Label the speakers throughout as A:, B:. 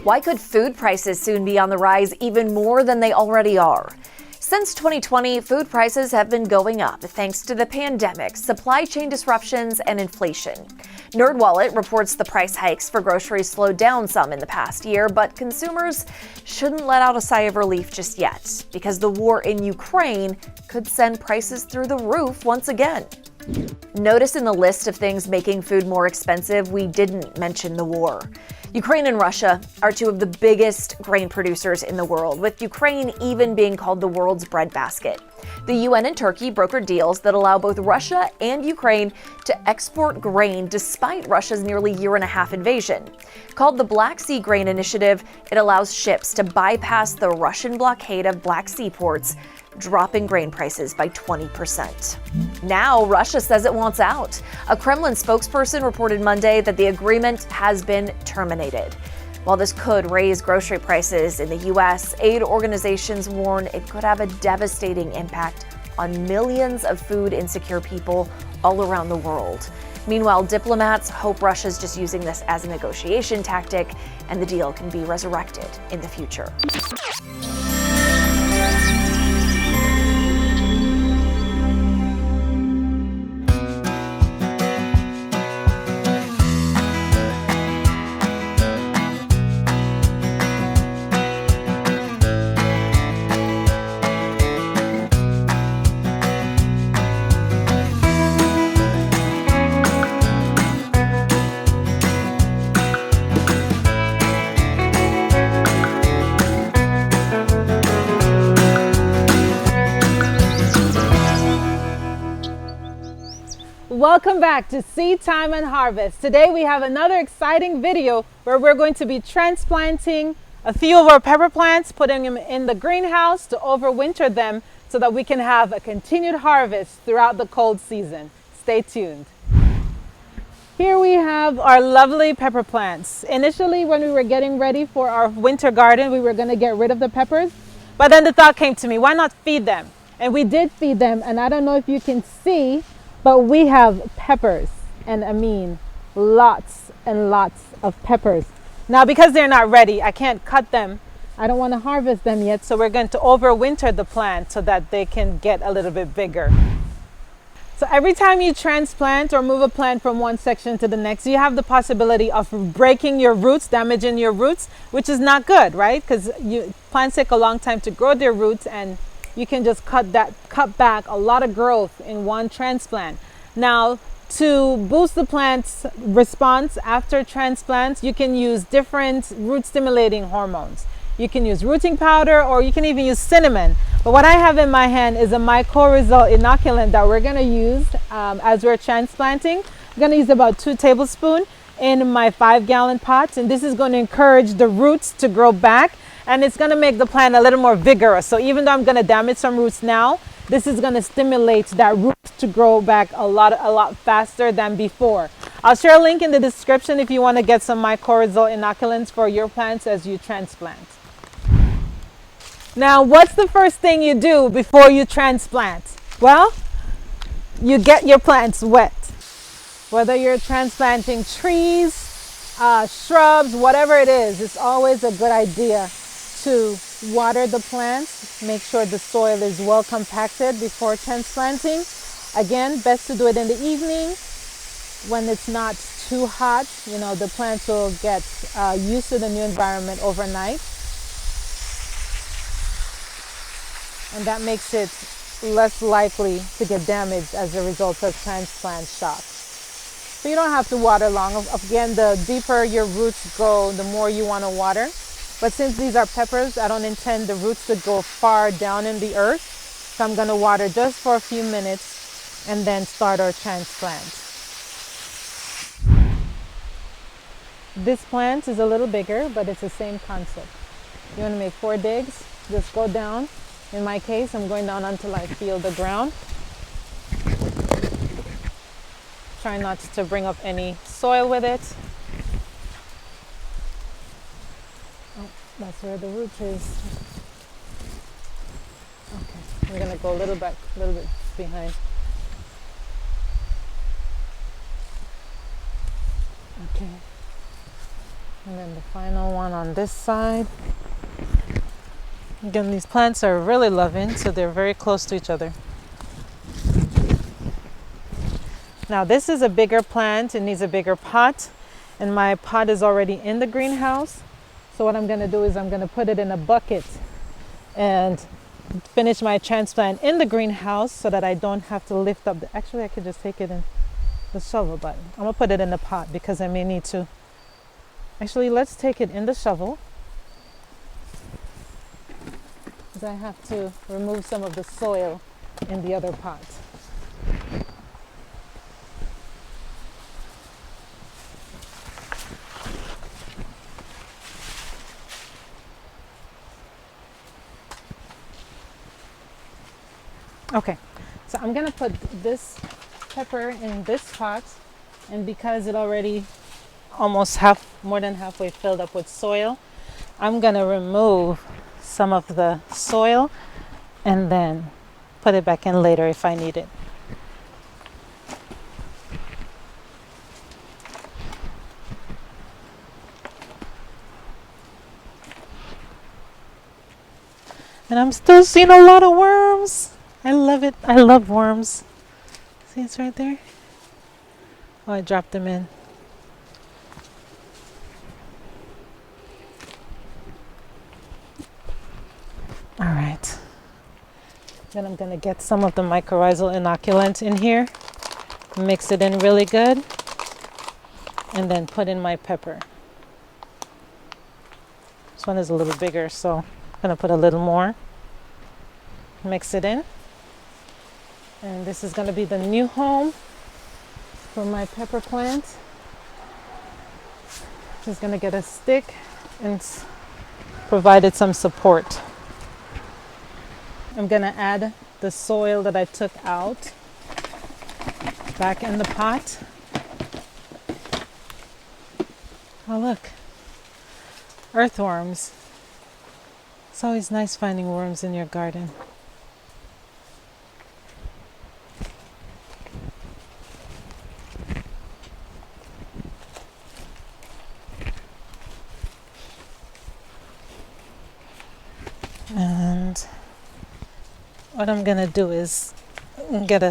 A: Why could food prices soon be on the rise even more than they already are? Since 2020, food prices have been going up thanks to the pandemic, supply chain disruptions, and inflation. NerdWallet reports the price hikes for groceries slowed down some in the past year, but consumers shouldn't let out a sigh of relief just yet, because the war in Ukraine could send prices through the roof once again. Notice in the list of things making food more expensive, we didn't mention the war. Ukraine and Russia are two of the biggest grain producers in the world, with Ukraine even being called the world's breadbasket. The UN and Turkey brokered deals that allow both Russia and Ukraine to export grain despite Russia's nearly year-and-a-half invasion. Called the Black Sea Grain Initiative, it allows ships to bypass the Russian blockade of Black Sea ports, dropping grain prices by 20%. Now, Russia says it wants out. A Kremlin spokesperson reported Monday that the agreement has been terminated. While this could raise grocery prices in the U.S., aid organizations warn it could have a devastating impact on millions of food-insecure people all around the world. Meanwhile, diplomats hope Russia's just using this as a negotiation tactic and the deal can be resurrected in the future.
B: Welcome back to Seed Time and Harvest. Today we have another exciting video where we're going to be transplanting a few of our pepper plants, putting them in the greenhouse to overwinter them so that we can have a continued harvest throughout the cold season. Stay tuned. Here we have our lovely pepper plants. Initially, when we were getting ready for our winter garden, we were going to get rid of the peppers, but then the thought came to me, why not feed them? And we did feed them, and I don't know if you can see, but we have peppers, and I mean lots and lots of peppers. Now, because they're not ready, I can't cut them. I don't want to harvest them yet, so we're going to overwinter the plant so that they can get a little bit bigger. So every time you transplant or move a plant from one section to the next, you have the possibility of breaking your roots, damaging your roots, which is not good, right? Because plants take a long time to grow their roots, and you can just cut back a lot of growth in one transplant. Now, to boost the plant's response after transplants, you can use different root stimulating hormones. You can use rooting powder, or you can even use cinnamon. But what I have in my hand is a Mycorrhizal Inoculant that we're going to use as we're transplanting. I'm going to use about 2 tablespoons in my 5-gallon pot, and this is going to encourage the roots to grow back, and it's going to make the plant a little more vigorous. So even though I'm going to damage some roots now, this is going to stimulate that root to grow back a lot faster than before. I'll share a link in the description if you want to get some Mycorrhizal Inoculants for your plants as you transplant. Now, what's the first thing you do before you transplant? Well, you get your plants wet. Whether you're transplanting trees, shrubs, whatever it is, it's always a good idea to water the plants. Make sure the soil is well compacted before transplanting. Again, best to do it in the evening when it's not too hot. You know, the plants will get used to the new environment overnight. And that makes it less likely to get damaged as a result of transplant shock. So you don't have to water long. Again, the deeper your roots go, the more you want to water. But since these are peppers, I don't intend the roots to go far down in the earth. So I'm going to water just for a few minutes and then start our transplant. This plant is a little bigger, but it's the same concept. You want to make 4 digs, just go down. In my case, I'm going down until I feel the ground. Try not to bring up any soil with it. Oh, that's where the root is. Okay, we're gonna go a little bit behind. Okay. And then the final one on this side. Again, these plants are really loving, so they're very close to each other. Now this is a bigger plant, it needs a bigger pot, and my pot is already in the greenhouse. So what I'm gonna do is I'm gonna put it in a bucket and finish my transplant in the greenhouse so that I don't have to lift up actually I could just take it in the shovel, but I'm gonna put it in the pot because I may need to. Actually, let's take it in the shovel because I have to remove some of the soil in the other pot. Okay, so I'm gonna put this pepper in this pot, and because it already almost more than halfway filled up with soil, I'm gonna remove some of the soil and then put it back in later if I need it. And I'm still seeing a lot of worms. I love it. I love worms. See, it's right there. Oh, I dropped them in. All right. Then I'm going to get some of the mycorrhizal inoculant in here, mix it in really good, and then put in my pepper. This one is a little bigger, so I'm going to put a little more. Mix it in. And this is going to be the new home for my pepper plant. Just going to get a stick and provide it some support. I'm going to add the soil that I took out back in the pot. Oh, look, earthworms. It's always nice finding worms in your garden. And what I'm gonna do is you can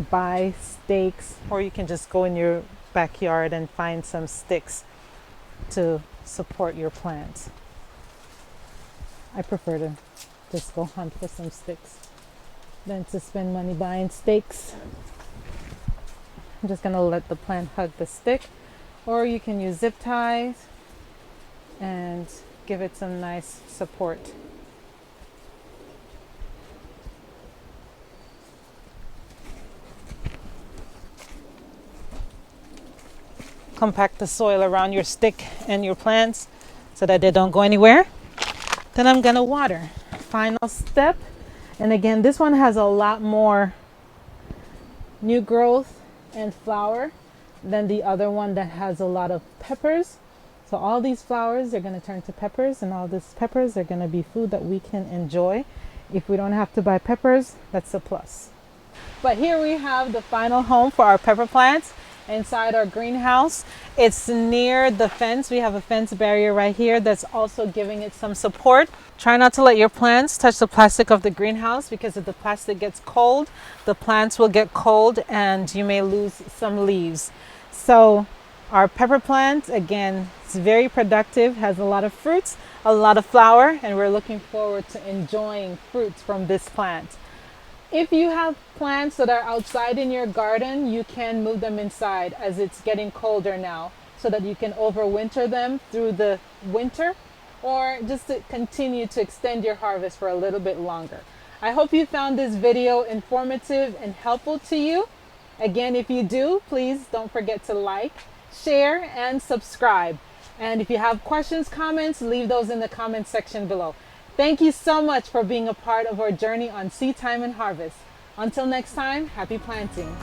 B: buy stakes, or you can just go in your backyard and find some sticks to support your plants. I prefer to just go hunt for some sticks than to spend money buying stakes. I'm just gonna let the plant hug the stick, or you can use zip ties and give it some nice support. Compact the soil around your stick and your plants so that they don't go anywhere. Then I'm gonna water. Final step. And again, this one has a lot more new growth and flower than the other one that has a lot of peppers. So all these flowers are going to turn to peppers, and all these peppers are going to be food that we can enjoy. If we don't have to buy peppers, that's a plus. But here we have the final home for our pepper plants inside our greenhouse. It's near the fence. We have a fence barrier right here that's also giving it some support. Try not to let your plants touch the plastic of the greenhouse, because if the plastic gets cold, the plants will get cold and you may lose some leaves. So our pepper plant, again, it's very productive, has a lot of fruits, a lot of flower, and we're looking forward to enjoying fruits from this plant. If you have plants that are outside in your garden, you can move them inside as it's getting colder now, so that you can overwinter them through the winter, or just to continue to extend your harvest for a little bit longer. I hope you found this video informative and helpful to you. Again, if you do, please don't forget to like, share, and subscribe. And if you have questions, comments, leave those in the comment section below. Thank you so much for being a part of our journey on Seed Time and Harvest. Until next time, happy planting.